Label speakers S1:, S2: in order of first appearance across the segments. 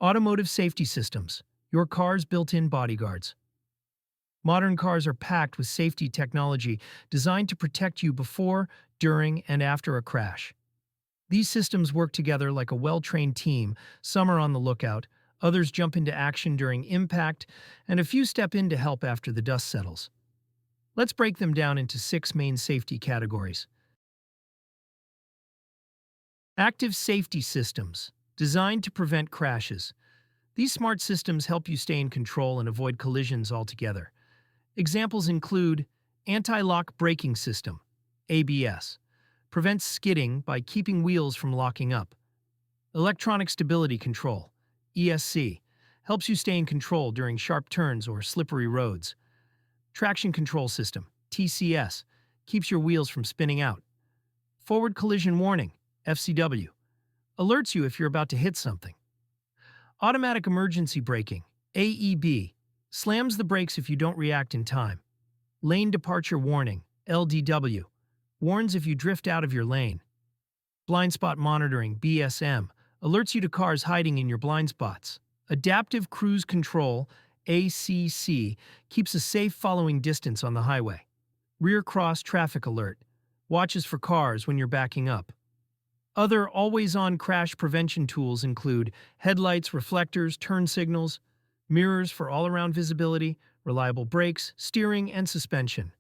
S1: Automotive safety systems, your car's built-in bodyguards. Modern cars are packed with safety technology designed to protect you before, during, and after a crash. These systems work together like a well-trained team. Some are on the lookout, others jump into action during impact, and a few step in to help after the dust settles. Let's break them down into 6 main safety categories. Active safety systems, designed to prevent crashes. These smart systems help you stay in control and avoid collisions altogether. Examples include anti-lock braking system, ABS, prevents skidding by keeping wheels from locking up. Electronic stability control, ESC, helps you stay in control during sharp turns or slippery roads. Traction control system, TCS, keeps your wheels from spinning out. Forward collision warning, FCW, alerts you if you're about to hit something. Automatic emergency braking, AEB, slams the brakes if you don't react in time. Lane departure warning, LDW, warns if you drift out of your lane. Blind spot monitoring, BSM, alerts you to cars hiding in your blind spots. Adaptive cruise control, ACC, keeps a safe following distance on the highway. Rear cross traffic alert, watches for cars when you're backing up. Other always-on crash prevention tools include headlights, reflectors, turn signals, mirrors for all-around visibility, reliable brakes, steering, and suspension.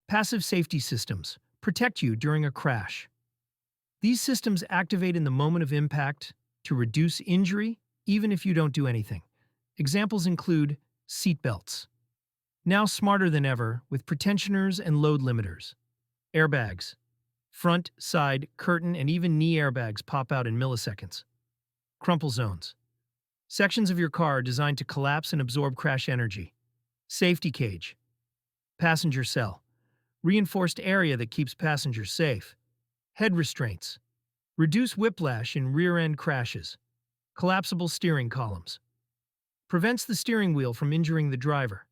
S1: Passive safety systems protect you during a crash. These systems activate in the moment of impact to reduce injury, even if you don't do anything. Examples include seat belts, now smarter than ever with pretensioners and load limiters. Airbags, front, side, curtain, and even knee airbags pop out in milliseconds. Crumple zones, sections of your car are designed to collapse and absorb crash energy. Safety cage, passenger cell, reinforced area that keeps passengers safe. Head restraints, reduce whiplash in rear-end crashes. Collapsible steering columns, prevents the steering wheel from injuring the driver.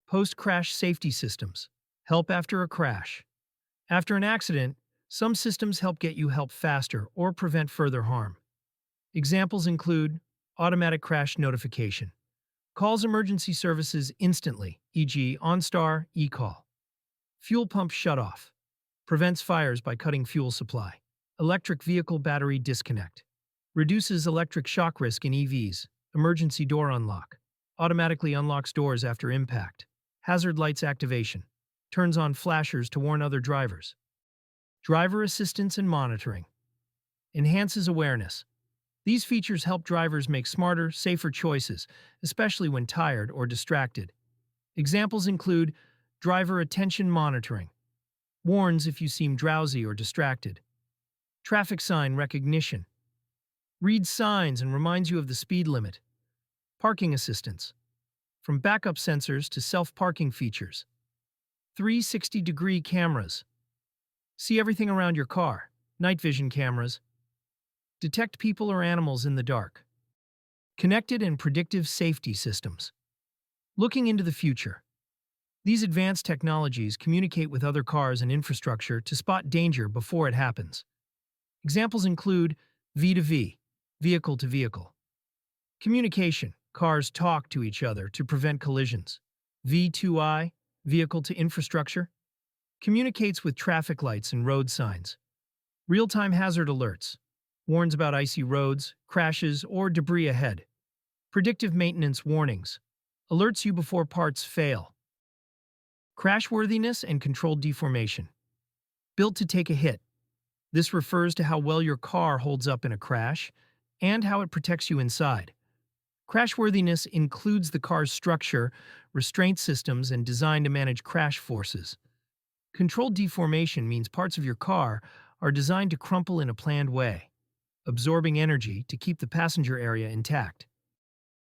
S1: Post-crash safety systems, help after a crash. After an accident, some systems help get you help faster or prevent further harm. Examples include automatic crash notification, calls emergency services instantly, e.g. OnStar, eCall. Fuel pump shutoff, prevents fires by cutting fuel supply. Electric vehicle battery disconnect, reduces electric shock risk in EVs. Emergency door unlock, automatically unlocks doors after impact. Hazard lights activation, turns on flashers to warn other drivers. Driver assistance and monitoring, enhances awareness. These features help drivers make smarter, safer choices, especially when tired or distracted. Examples include driver attention monitoring, warns if you seem drowsy or distracted. Traffic sign recognition, reads signs and reminds you of the speed limit. Parking assistance, from backup sensors to self-parking features. 360-degree cameras, see everything around your car. Night vision cameras, detect people or animals in the dark. Connected and predictive safety systems, looking into the future. These advanced technologies communicate with other cars and infrastructure to spot danger before it happens. Examples include V2V, vehicle to vehicle. Communication, cars talk to each other to prevent collisions. V2I, vehicle to infrastructure, communicates with traffic lights and road signs. Real-time hazard alerts, warns about icy roads, crashes, or debris ahead. Predictive maintenance warnings, alerts you before parts fail. Crashworthiness and controlled deformation, built to take a hit. This refers to how well your car holds up in a crash and how it protects you inside. Crashworthiness includes the car's structure, restraint systems, and design to manage crash forces. Controlled deformation means parts of your car are designed to crumple in a planned way, absorbing energy to keep the passenger area intact.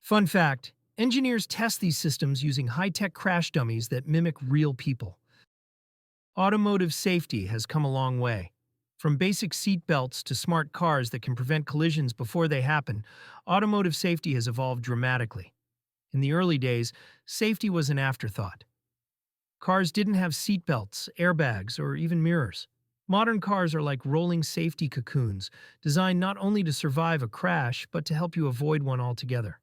S1: Fun fact, engineers test these systems using high-tech crash dummies that mimic real people. Automotive safety has come a long way. From basic seat belts to smart cars that can prevent collisions before they happen, automotive safety has evolved dramatically. In the early days, safety was an afterthought. Cars didn't have seat belts, airbags, or even mirrors. Modern cars are like rolling safety cocoons, designed not only to survive a crash, but to help you avoid one altogether.